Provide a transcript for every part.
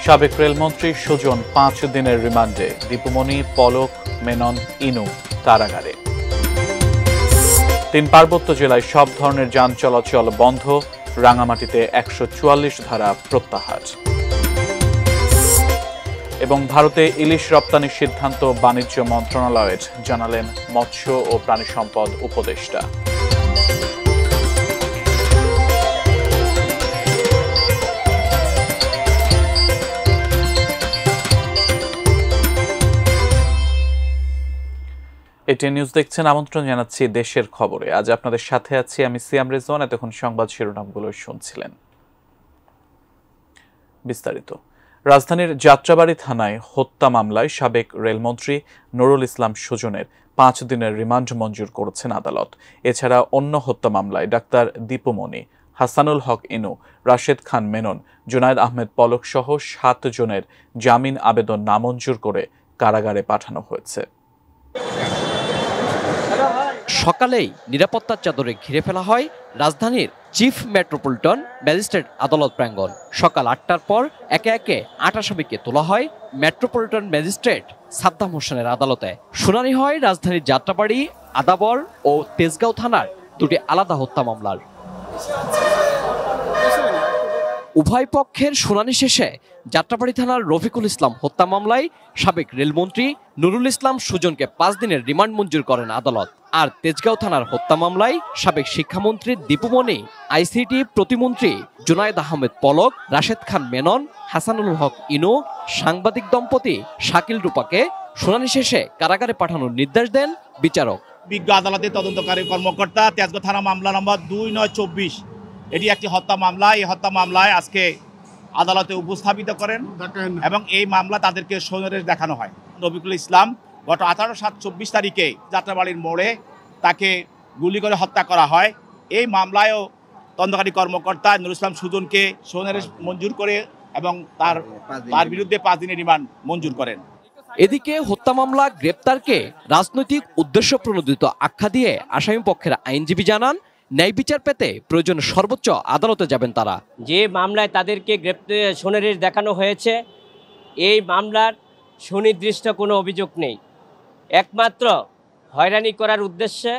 সাবেক রেলমন্ত্রী সুজন 5 দিনের রিমান্ডে, দীপুমণি, পলক, মেনন, ইনু কারাগারে। 3 পার্বত্য জেলায় সব ধরনের যান চলাচল বন্ধ, রাঙামাটিতে 144 ধারা প্রত্যাহার। এবং ভারতে ইলিশ রপ্তানির সিদ্ধান্ত বাণিজ্য মন্ত্রণালয়ের, জানালেন মৎস্য ও প্রাণী সম্পদ উপদেষ্টা। এটি নিউজ দেখছেন, আমন্ত্রণ জানাচ্ছি দেশের খবরে। আজ আপনাদের সাথে আছি আমি সিয়াম রেজওয়ান। এতক্ষণ সংবাদ শিরোনামগুলো শুনছিলেন। বিস্তারিত। রাজধানীর যাত্রাবাড়ী থানায় হত্যা মামলায় সাবেক রেলমন্ত্রী নুরুল ইসলাম সুজনের 5 দিনের রিমান্ড মঞ্জুর করেছেন আদালত। এছাড়া অন্য হত্যা মামলায় ডাক্তার দীপুমণি, হাসানুল হক ইনু, রাশেদ খান মেনন, জুনায়েদ আহমেদ পলক সহ 7 জনের জামিন আবেদন নামঞ্জুর করে কারাগারে পাঠানো হয়েছে। সকালেই নিরাপত্তার চাদরে ঘিরে ফেলা হয় রাজধানীর চিফ মেট্রোপলিটন ম্যাজিস্ট্রেট আদালত প্রাঙ্গণ। সকাল 8টার পর একে একে 8 আসামিকে তোলা হয় মেট্রোপলিটন ম্যাজিস্ট্রেট সাদ্দাম হোসেনের আদালতে। শুনানি হয় রাজধানীর যাত্রাবাড়ী, আদাবর ও তেজগাঁও থানার 2টি আলাদা হত্যা মামলার। উভয় পক্ষের শুনানি শেষে যাত্রাবাড়ী থানার রফিকুল ইসলাম হত্যা মামলায় সাবেক রেলমন্ত্রী নুরুল ইসলাম সুজনকে 5 দিনের রিমান্ড মঞ্জুর করেন আদালত। আর তেজগাঁও থানার হত্যা মামলায় সাবেক শিক্ষামন্ত্রী দীপুমণি, আইসিটি প্রতিমন্ত্রী জুনায়েদ আহমেদ পলক, রাশেদ খান মেনন, হাসানুল হক ইনু, সাংবাদিক দম্পতি শাকিল রূপাকে শুনানি শেষে কারাগারে পাঠানোর নির্দেশ দেন বিচারক। বিজ্ঞ আদালতের তদন্তকারী কর্মকর্তা তেজগাঁও থানা মামলা নম্বর 2924, এটি একটি হত্যা মামলা। এই হত্যা মামলায় আজকে আদালতে উপস্থাপিত করেন এবং এই মামলা তাদেরকে সৈন্যরেশ দেখানো হয়। রফিকুল ইসলাম গত 18/7/24 তারিখে যাত্রাবাড়ির মোড়ে তাকে গুলি করে হত্যা করা হয়। এই মামলায়ও তদন্তকারী কর্মকর্তা নুরুল ইসলাম সুজনকে সৈন্যরেশ মঞ্জুর করে এবং তার বিরুদ্ধে 5 দিনের রিমান্ড মঞ্জুর করেন। এদিকে হত্যা মামলা গ্রেপ্তারকে রাজনৈতিক উদ্দেশ্য প্রণোদিত আখ্যা দিয়ে আসামি পক্ষের আইনজীবী জানান, ন্যায় বিচার পেতে প্রয়োজন সর্বোচ্চ আদালতে যাবেন তারা। যে মামলায় তাদেরকে সৈন্যরেশ দেখানো হয়েছে, এই মামলার সুনির্দিষ্ট কোনো অভিযোগ নেই। একমাত্র হয়রানি করার উদ্দেশ্যে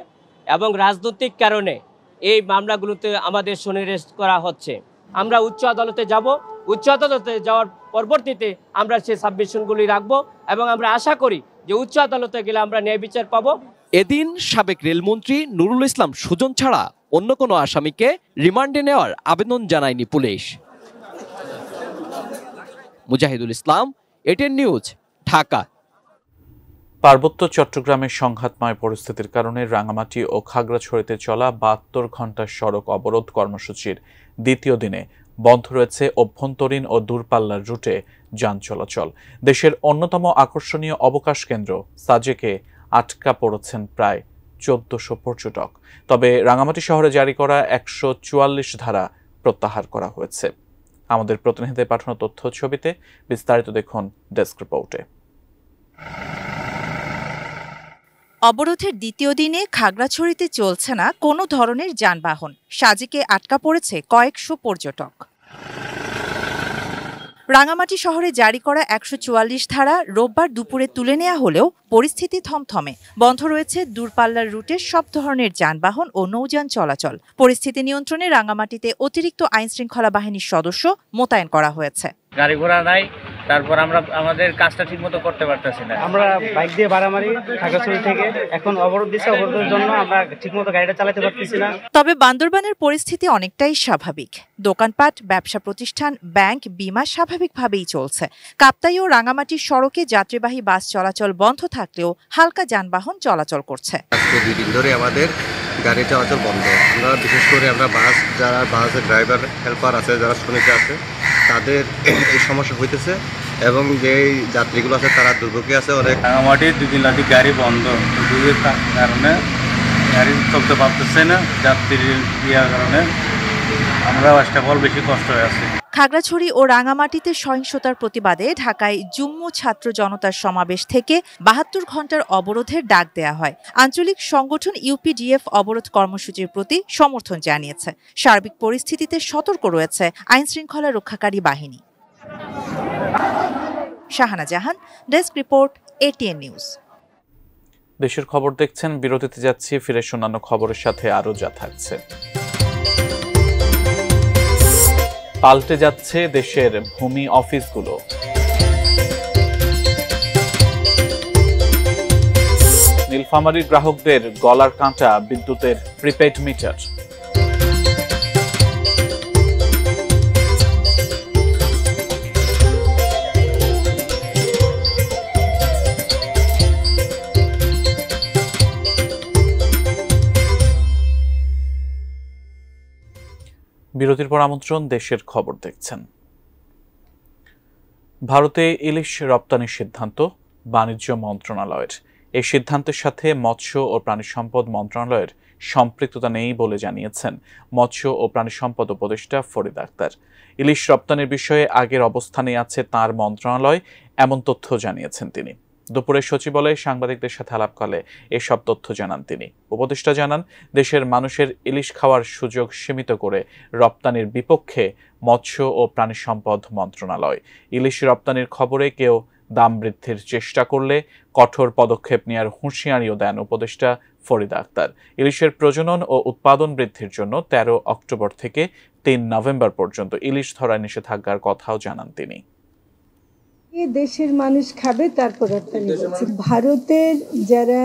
এবং রাজনৈতিক কারণে এই মামলাগুলোতে আমাদের সৈন্যরেশ করা হচ্ছে। আমরা উচ্চ আদালতে যাব, উচ্চ আদালতে যাওয়ার পরবর্তীতে আমরা সেই সাবমিশনগুলি রাখবো এবং আমরা আশা করি যে উচ্চ আদালতে গেলে আমরা ন্যায় বিচার পাবো। এদিন সাবেক রেলমন্ত্রী নুরুল ইসলাম সুজন ছাড়া অন্য কোনো আসামিকে রিমান্ডে নেওয়ার আবেদন জানায়নি police. Mujahidul Islam, ATN news, Dhaka. পার্বত্য চট্টগ্রামের সংঘাতময় পরিস্থিতির কারণে রাঙামাটি ও খাগড়াছড়িতে চলা 72 ঘণ্টার সড়ক অবরোধ কর্মসূচির দ্বিতীয় দিনে বন্ধ রয়েছে অভ্যন্তরীণ ও দূরপাল্লার রুটে যান চলাচল। দেশের অন্যতম আকর্ষণীয় অবকাশ কেন্দ্র সাজেকে আটকা পড়েছেন প্রায় 1400 পর্যটক। তবে রাঙামাটি শহরে জারি করা 144 ধারা প্রত্যাহার করা হয়েছে। আমাদের প্রতিনিধিদের পাঠানো তথ্য ছবিতে বিস্তারিত দেখুন ডেস্ক রিপোর্টে। অবরোধের দ্বিতীয় দিনে খাগড়াছড়িতে চলছে না কোনো ধরনের যানবাহন। সাজেকে আটকা পড়েছে কয়েকশো পর্যটক। রাঙামাটি শহরে জারি করা 144 ধারা রোববার দুপুরে তুলে নেওয়া হলেও পরিস্থিতি থমথমে। বন্ধ রয়েছে দূরপাল্লার রুটের সব ধরনের যানবাহন ও নৌযান চলাচল। পরিস্থিতি নিয়ন্ত্রণে রাঙামাটিতে অতিরিক্ত আইনশৃঙ্খলা বাহিনীর সদস্য মোতায়েন করা হয়েছে। গাড়ি ঘোড়া নাই, তারপর আমরা আমাদের কাজটা ঠিকমতো করতে পারতেছি না। আমরা বাইক দিয়ে বাড়ামারি খাগড়াছড়ি থেকে এখন অবরোধ দিচ্ছে, অবরোধের জন্য আমরা ঠিকমতো গাড়িটা চালাতে পারতেছি না। তবে বান্দরবানের পরিস্থিতি অনেকটাই স্বাভাবিক। দোকানপাট, ব্যবসা প্রতিষ্ঠান, ব্যাংক, বিমা স্বাভাবিকভাবেই চলছে। কাপ্তাই ও রাঙামাটির সড়কে যাত্রীবাহী বাস চলাচল বন্ধ থাকলেও হালকা যানবাহন চলাচল করছে। আজকে 2 দিন ধরে আমাদের গাড়ি চলাচল বন্ধ। আমরা বিশেষ করে আমরা যারা বাসের ড্রাইভার হেল্পার আছে, যারা শ্রমিক আছে, তাদের এই সমস্যা হইতেছে এবং যে যাত্রীগুলো আছে তারা দুর্ভোগে আছে অনেক। রাঙামাটির 2 দিন লাগে গাড়ি বন্ধ, দুর্ভোগের কারণে গাড়ি চলতে পারতেছে না। যাত্রীর ইয়ার কারণে আমরা অষ্টফল বেশি কষ্ট হয়ে আছে। খাগড়াছড়ি ও রাঙামাটিতে সহিংসতার প্রতিবাদে ঢাকায় জুম্মু ছাত্র জনতার সমাবেশ থেকে 72 ঘণ্টার অবরোধের ডাক দেয়া হয়। আঞ্চলিক সংগঠন ইউপিডিএফ অবরোধ কর্মসূচির প্রতি সমর্থন জানিয়েছে। সার্বিক পরিস্থিতিতে সতর্ক রয়েছে আইনশৃঙ্খলা রক্ষাকারী বাহিনী। শাহানা জাহান, ডেস্ক রিপোর্ট, ATN নিউজ। দেশের খবর দেখছেন, বিরতিতে যাচ্ছি, ফিরে অন্যান্য খবরের সাথে আরও যা থাকছে। পাল্টে যাচ্ছে দেশের ভূমি অফিসগুলো। নীলফামারীর গ্রাহকদের গলার কাঁটা বিদ্যুতের প্রিপেড মিটার। বিরতির পর আমন্ত্রণ, দেশের খবর দেখছেন। ভারতে ইলিশ রপ্তানির সিদ্ধান্ত বাণিজ্য মন্ত্রণালয়ের। এই সিদ্ধান্তের সাথে মৎস্য ও প্রাণী সম্পদ মন্ত্রণালয়ের সম্পৃক্ততা নেই বলে জানিয়েছেন মৎস্য ও প্রাণী সম্পদ উপদেষ্টা ফরিদ আক্তার। ইলিশ রপ্তানির বিষয়ে আগের অবস্থানে আছে তার মন্ত্রণালয়, এমন তথ্য জানিয়েছেন তিনি। দুপুরে সচিবালয়ে সাংবাদিকদের সাথে আলাপকালে এসব তথ্য জানান তিনি। উপদেষ্টা জানান, দেশের মানুষের ইলিশ খাওয়ার সুযোগ সীমিত করে রপ্তানির বিপক্ষে মৎস্য ও প্রাণী সম্পদ মন্ত্রণালয়। ইলিশ রপ্তানির খবরে কেউ দাম বৃদ্ধির চেষ্টা করলে কঠোর পদক্ষেপ নেওয়ার হুঁশিয়ারিও দেন উপদেষ্টা ফরিদ আক্তার। ইলিশের প্রজনন ও উৎপাদন বৃদ্ধির জন্য 13 অক্টোবর থেকে 3 নভেম্বর পর্যন্ত ইলিশ ধরায় নিষেধাজ্ঞার কথাও জানান তিনি। দেশের মানুষ খাবে, তারপর ভারতের যারা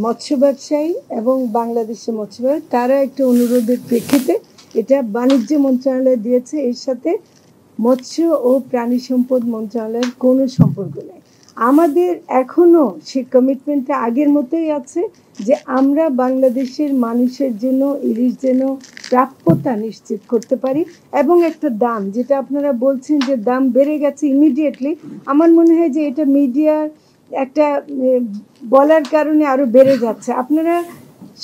মৎস্য ব্যবসায়ী এবং বাংলাদেশের মৎস্য ব্যবসায়ী, তারা একটা অনুরোধের প্রেক্ষিতে এটা বাণিজ্য মন্ত্রণালয় দিয়েছে। এর সাথে মৎস্য ও প্রাণী সম্পদ মন্ত্রণালয়ের কোনো সম্পর্ক নেই। আমাদের এখনো সেই কমিটমেন্টটা আগের মতোই আছে যে আমরা বাংলাদেশের মানুষের জন্য ইলিশ যেন প্রাপ্যতা নিশ্চিত করতে পারি, এবং একটা দাম, যেটা আপনারা বলছেন যে দাম বেড়ে গেছে ইমিডিয়েটলি, আমার মনে হয় যে এটা মিডিয়ার একটা বলার কারণে আরো বেড়ে যাচ্ছে। আপনারা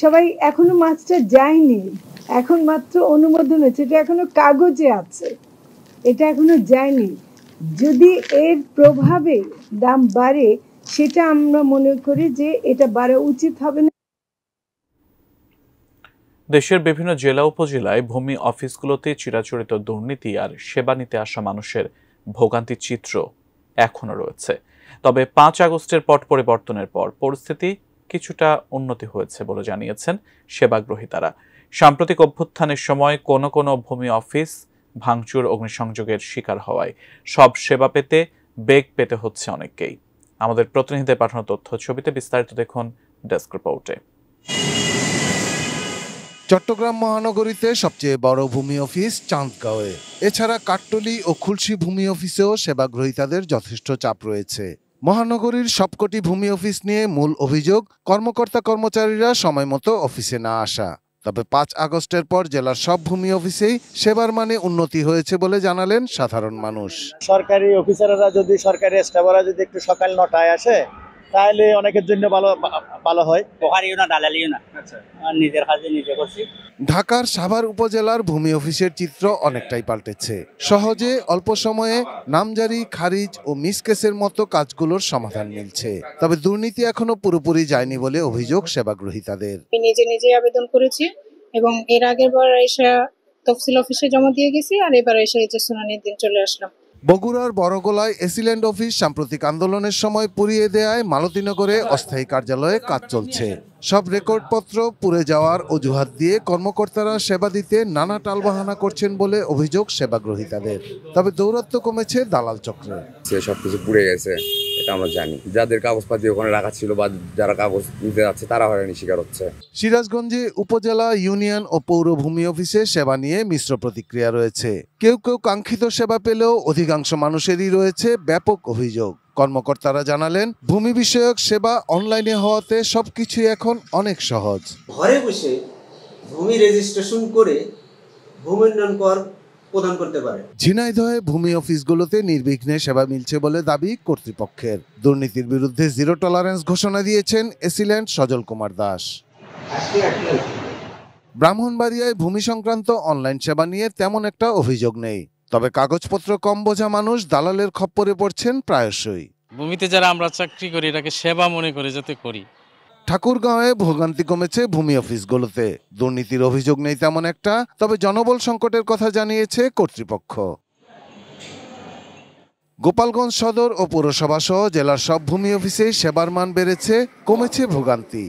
সবাই এখনো মাছটা যায়নি, এখন মাত্র অনুমোদন হয়েছে, এটা এখনো কাগজে আছে, এটা এখনো যায়নি। যদি এর প্রভাবে দাম বাড়ে, সেটা আমরা মনে করি যে এটা বাড়া উচিত হবে না। দেশের বিভিন্ন জেলা উপজেলায় ভূমি অফিসগুলোতে চিরাচরিত দুর্নীতি আর সেবা নিতে আসা মানুষের ভোগান্তির চিত্র এখনো রয়েছে। তবে 5 আগস্টের পট পরিবর্তনের পর পরিস্থিতি কিছুটা উন্নতি হয়েছে বলে জানিয়েছেন সেবাগ্রহীতারা। সাম্প্রতিক অভ্যুত্থানের সময় কোনো কোনো ভূমি অফিস ভাঙচুর, অগ্নিসংযোগের শিকার হওয়ায় সব সেবা পেতে বেগ পেতে হচ্ছে অনেককেই। আমাদের প্রতিনিধিদের পাঠানো তথ্য ছবিতে বিস্তারিত দেখুন ডেস্ক রিপোর্টে। চট্টগ্রাম মহানগরীতে সবচেয়ে বড় ভূমি অফিস চাঁদগাঁওয়ে। এছাড়া কাট্টলী ও খুলশী ভূমি অফিসেও সেবাগ্রহীতাদের যথেষ্ট চাপ রয়েছে। মহানগরীর সবকটি ভূমি অফিস নিয়ে মূল অভিযোগ, কর্মকর্তা কর্মচারীরা সময় মতো অফিসে না আসা। তবে 5 আগস্টের পর জেলার সব ভূমি অফিসেই সেবার মানে উন্নতি হয়েছে বলে জানালেন সাধারণ মানুষ। সরকারি অফিসাররা যদি, সরকারি স্টাফরা যদি একটু সকাল 9টায় আসে, তাহলে অনেকের জন্য ভালো হয়। পোহারিও না, দালালিও না, নিজের কাজে নিজে করছি। ঢাকার সাভার উপজেলার ভূমি অফিসের চিত্র অনেকটাই পাল্টেছে। সহজে অল্প সময়ে নামজারি, খারিজ ও মিসকেসের মতো কাজগুলোর সমাধান মিলছে। তবে দুর্নীতি এখনো পুরোপুরি যায়নি বলে অভিযোগ সেবাগ্রহীতাদের। নিজে আবেদন করেছি এবং এর আগের বার এসে তফসিল অফিসে জমা দিয়ে গেছি, আর এবার এসে শুনানির দিন চলে আসলাম। বগুড়ার বড়গোলায় এসিল্যান্ড অফিস সাম্প্রতিক আন্দোলনের সময় পুড়িয়ে দেয়ায় মালতীনগরে অস্থায়ী কার্যালয়ে কাজ চলছে। সব রেকর্ডপত্র পুড়ে যাওয়ার অজুহাত দিয়ে কর্মকর্তারা সেবা দিতে নানা টালবাহানা করছেন বলে অভিযোগ সেবাগ্রহীতাদের। তবে দৌরাত্ম্য কমেছে দালাল চক্রে। সবকিছু পুড়ে গেছে, এটা আমরা জানি। যাদের কাগজপাতি ওখানে রাখা ছিল বা যারা কাগজ নিতে যাচ্ছে, তারা হয়রানির শিকার হচ্ছে। সিরাজগঞ্জে উপজেলা, ইউনিয়ন ও পৌর ভূমি অফিসে সেবা নিয়ে মিশ্র প্রতিক্রিয়া রয়েছে। কেউ কেউ কাঙ্ক্ষিত সেবা পেলেও অধিকাংশ মানুষেরই রয়েছে ব্যাপক অভিযোগ। কর্মকর্তারা জানালেন, ভূমি বিষয়ক সেবা অনলাইনে হওয়াতে সবকিছু এখন অনেক সহজ। ঘরে বসে ভূমি রেজিস্ট্রেশন করে ভূমি উন্নয়ন কর প্রদান করতে পারে। ঝিনাইদহে ভূমি অফিসগুলোতে নির্বিঘ্নে সেবা মিলছে বলে দাবি কর্তৃপক্ষের। দুর্নীতির বিরুদ্ধে জিরো টলারেন্স ঘোষণা দিয়েছেন এসিল্যান্ড সজল কুমার দাস। ব্রাহ্মণবাড়িয়ায় ভূমি সংক্রান্ত অনলাইন সেবা নিয়ে তেমন একটা অভিযোগ নেই। তবে কাগজপত্র কম বোঝা মানুষ দালালের খপ্পরে পড়ছেন প্রায়শই। ভূমিতে যারা আমরা চাকরি করি, এটাকে সেবা মনে করে যাতে করি। ঠাকুরগাঁওয়ে ভোগান্তি কমেছে ভূমি অফিসগুলোতে। দুর্নীতির অভিযোগ নেই তেমন একটা, তবে জনবল সংকটের কথা জানিয়েছে কর্তৃপক্ষ। গোপালগঞ্জ সদর ও পৌরসভা সহ জেলার সব ভূমি অফিসে সেবার মান বেড়েছে, কমেছে ভোগান্তি।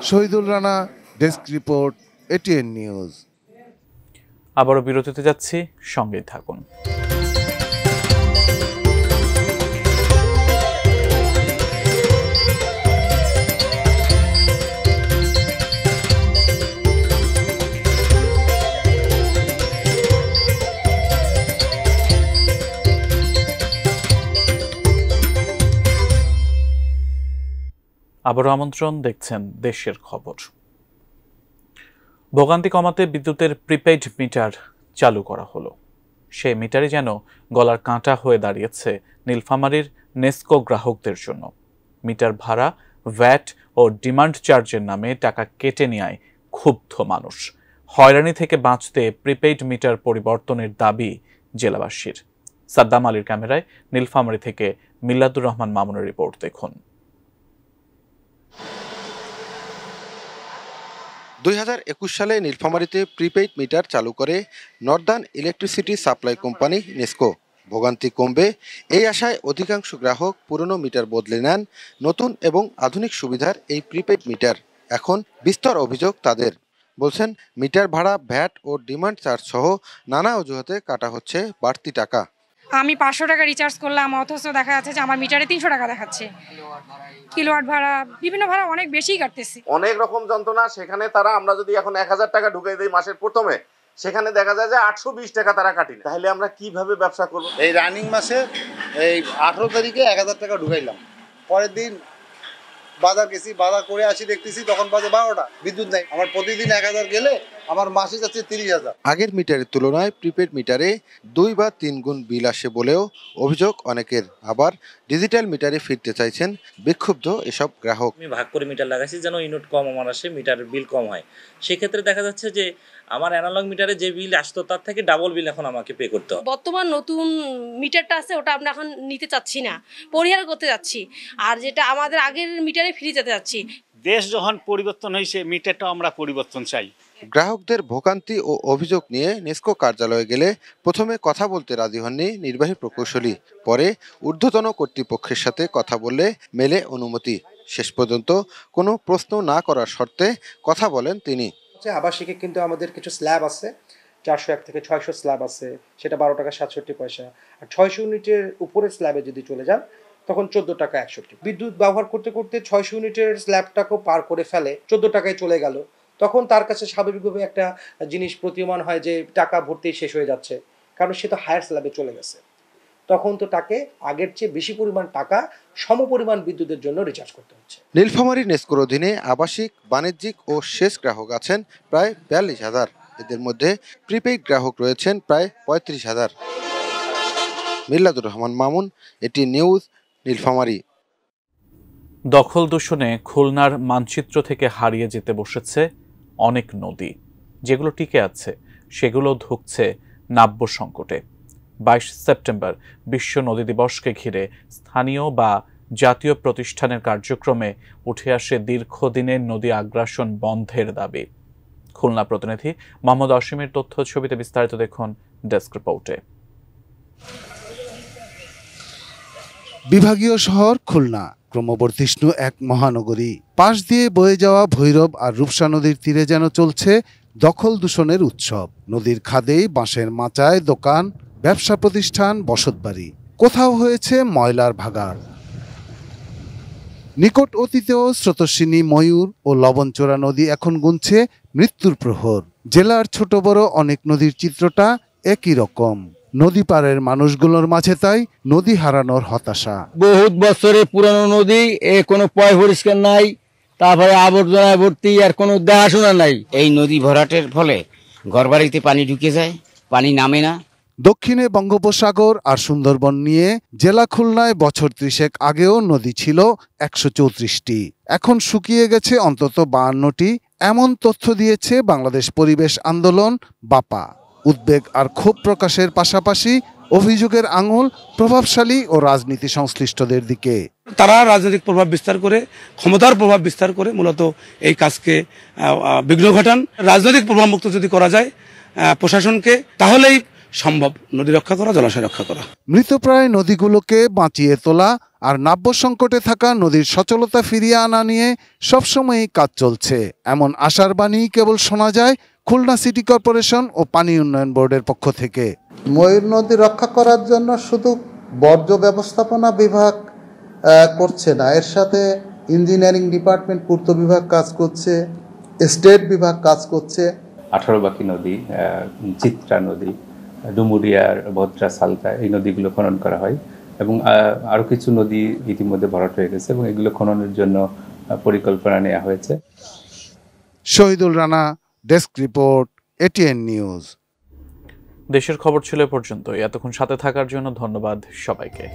Shahidul Rana, desk report, ATN news. আবারও বিরতিতে যাচ্ছি, সঙ্গে থাকুন। আবারও আমন্ত্রণ, দেখছেন দেশের খবর। ভোগান্তি কমাতে বিদ্যুতের প্রিপেইড মিটার চালু করা হলো। সে মিটারই যেন গলার কাঁটা হয়ে দাঁড়িয়েছে নীলফামারীর নেসকো গ্রাহকদের জন্য। মিটার ভাড়া, ভ্যাট ও ডিমান্ড চার্জের নামে টাকা কেটে নেয় ক্ষুব্ধ মানুষ। হয়রানি থেকে বাঁচতে প্রিপেইড মিটার পরিবর্তনের দাবি জেলাবাসীর। সাদ্দাম আলীর ক্যামেরায় নীলফামারী থেকে মিল্লাদুর রহমান মামুনের রিপোর্ট দেখুন। 2021 সালে নীলফামারীতে প্রিপেইড মিটার চালু করে Northern electricity supply company NESCO. ভোগান্তি কমবে এই আশায় অধিকাংশ গ্রাহক পুরনো মিটার বদলে নেন নতুন এবং আধুনিক সুবিধার এই প্রিপেইড মিটার। এখন বিস্তর অভিযোগ তাদের। বলছেন, মিটার ভাড়া, ভ্যাট ও ডিমান্ড চার্জ সহ নানা অজুহাতে কাটা হচ্ছে বাড়তি টাকা। আমি 500 টাকা রিচার্জ করলাম, অথচ দেখা যাচ্ছে যে আমার মিটারে 300 টাকা দেখাচ্ছে। কিলোওয়াট ভাড়া, বিভিন্ন ভাড়া অনেক বেশি কাটতেছি। অনেক রকম যন্ত্রণা। সেখানে তারা, আমরা যদি এখন 1000 টাকা ঢুকিয়ে দিই মাসের প্রথমে, সেখানে দেখা যায় যে 820 টাকা তারা কাটি। তাহলে আমরা কিভাবে ব্যবসা করব? এই রানিং মাসে এই 18 তারিখে 1000 টাকা ঢুকাইলাম, পরের দিন বাজার গেছি, বাজার করে আসি, দেখতেছি তখন বাজে 12টা, বিদ্যুৎ নাই। আমার প্রতিদিন 1000 গেলে আমার মাসে যাচ্ছে 30,000। আগের মিটারের তুলনায় প্রিপেড মিটারে 2 বা 3 গুণ বিল আসে বলেও অভিযোগ অনেকের। আবার ডিজিটাল মিটারে ফিরতে চাইছেন বিক্ষুব্ধ এসব গ্রাহক। আমি ভাগ করে মিটার লাগাইছি যেন ইউনিট কম আমার আসে, মিটারের বিল কম হয়। সেক্ষেত্রে দেখা যাচ্ছে যে আমার অ্যানালগ মিটারে যে বিল আসতো তার থেকে ডাবল বিল এখন আমাকে পে করতে হবে। বর্তমান নতুন মিটারটা আছে ওটা আমরা এখন নিতে চাচ্ছি না, পরিহার করতে যাচ্ছি। আর যেটা আমাদের আগের মিটারে ফিরে যেতে যাচ্ছি। দেশ যখন পরিবর্তন হয়েছে, মিটারটাও আমরা পরিবর্তন চাই। গ্রাহকদের ভোগান্তি ও অভিযোগ নিয়ে নেসকো কার্যালয়ে গেলে প্রথমে কথা বলতে রাজি হননি নির্বাহী প্রকৌশলী। পরে ঊর্ধ্বতন কর্তৃপক্ষের সাথে কথা বললে মেলে অনুমতি। শেষ পর্যন্ত কোনো প্রশ্ন না করার শর্তে কথা বলেন তিনি। আবাসিকে কিন্তু আমাদের কিছু স্ল্যাব আছে, 401 থেকে 600 স্ল্যাব আছে, সেটা 12 টাকা 67 পয়সা। আর 600 ইউনিটের উপরে স্ল্যাবে যদি চলে যান তখন 14 টাকা 61। বিদ্যুৎ ব্যবহার করতে করতে 600 ইউনিটের স্ল্যাবটাকেও পার করে ফেলে 14 টাকায় চলে গেল, তখন তার কাছে স্বাভাবিকভাবে একটা জিনিস প্রতীয়মান হয় যে টাকা ভর্তেই শেষ হয়ে যাচ্ছে, কারণ সে তো হায়ার স্ল্যাবে চলে গেছে। তখন তো তাকে আগের চেয়ে বেশি পরিমাণ টাকা সমপরিমাণ বিদ্যুতের জন্য রিচার্জ করতে হচ্ছে। নীলফামারী নেসকোর অধীনে আবাসিক, বাণিজ্যিক ও শেষ গ্রাহক আছেন প্রায় 42,000। এদের মধ্যে প্রিপেইড গ্রাহক রয়েছেন প্রায় 35,000। মিল্লাদুর রহমান মামুন, এটি নিউজ, নীলফামারী। দখল দূষণে খুলনার মানচিত্র থেকে হারিয়ে যেতে বসেছে অনেক নদী। যেগুলো টিকে আছে সেগুলো ধুঁকছে নাব্য সংকটে। 22 সেপ্টেম্বর বিশ্ব নদী দিবসকে ঘিরে স্থানীয় বা জাতীয় প্রতিষ্ঠানের কার্যক্রমে উঠে আসে দীর্ঘদিনের নদী আগ্রাসন বন্ধের দাবি। খুলনা প্রতিনিধি মোহাম্মদ অসীমের তথ্য ছবিতে বিস্তারিত দেখুন ডেস্ক রিপোর্টে। বিভাগীয় শহর খুলনা ক্রমবর্ধিষ্ণু এক মহানগরী। পাশ দিয়ে বয়ে যাওয়া ভৈরব আর রূপসা নদীর তীরে যেন চলছে দখল দূষণের উৎসব। নদীর খাদেই বাঁশের মাচায় দোকান, ব্যবসা প্রতিষ্ঠান, বসতবাড়ি। কোথাও হয়েছে ময়লার ভাগাড়। নিকট অতীতেও স্রোতস্বিনী, ময়ূর ও লবণচোরা নদী এখন গুনছে মৃত্যুর প্রহর। জেলার ছোট বড় অনেক নদীর চিত্রটা একই রকম। নদী পাড়ের মানুষগুলোর মাঝে তাই নদী হারানোর হতাশা। বহুত বছরের পুরানো নদী, কোনো পয় পরিষ্কার নাই, তারপরে আবর্জনায় ভর্তি, আর কোনো দেখাশোনা নাই। এই নদী ভরাটের ফলে ঘরবাড়িতে পানি ঢুকে যায়, পানি নামে না। দক্ষিণে বঙ্গোপসাগর আর সুন্দরবন নিয়ে জেলা খুলনায় বছর 30 আগেও নদী ছিল 134টি, এখন শুকিয়ে গেছে অন্তত 52টি। এমন তথ্য দিয়েছে বাংলাদেশ পরিবেশ আন্দোলন বাপা। উদ্বেগ আর ক্ষোভ প্রকাশের পাশাপাশি অভিযোগের আঙুল প্রভাবশালী ও রাজনীতি সংশ্লিষ্টদের দিকে। তারা রাজনৈতিক প্রভাব বিস্তার করে, ক্ষমতার প্রভাব বিস্তার করে মূলত এই কাজকে বিঘ্ন ঘটান। রাজনৈতিক প্রভাবমুক্ত যদি করা যায় প্রশাসনকে, তাহলেই সম্ভব নদী রক্ষা করা, জলাশয় রক্ষা করা। মৃতপ্রায় নদীগুলোকে বাঁচিয়ে তোলা আর নাব্য সংকটে থাকা নদীর সচলতা ফিরিয়ে আনা নিয়ে সবসময়ই কাজ চলছে, এমন আশার বাণী কেবল শোনা যায় খুলনা সিটি কর্পোরেশন ও পানি উন্নয়ন বোর্ডের পক্ষ থেকে। ময়ূর নদী রক্ষা করার জন্য শুধু বর্জ্য ব্যবস্থাপনা বিভাগ করছে না, এর সাথে ইঞ্জিনিয়ারিং ডিপার্টমেন্ট, পূর্ত বিভাগ কাজ করছে, স্টেট বিভাগ কাজ করছে। 18 নদী, চিত্রা নদী, ডুমুরিয়ার, ভদ্রা, সালতা, এই নদীগুলো খনন করা হয় এবং আরও কিছু নদী ইতিমধ্যে ভরাট হয়ে গেছে এবং এগুলো খননের জন্য পরিকল্পনা নেওয়া হয়েছে। Shahidul Rana, desk report, ATN news. দেশের খবর ছিল এ পর্যন্ত। এতক্ষণ সাথে থাকার জন্য ধন্যবাদ সবাইকে।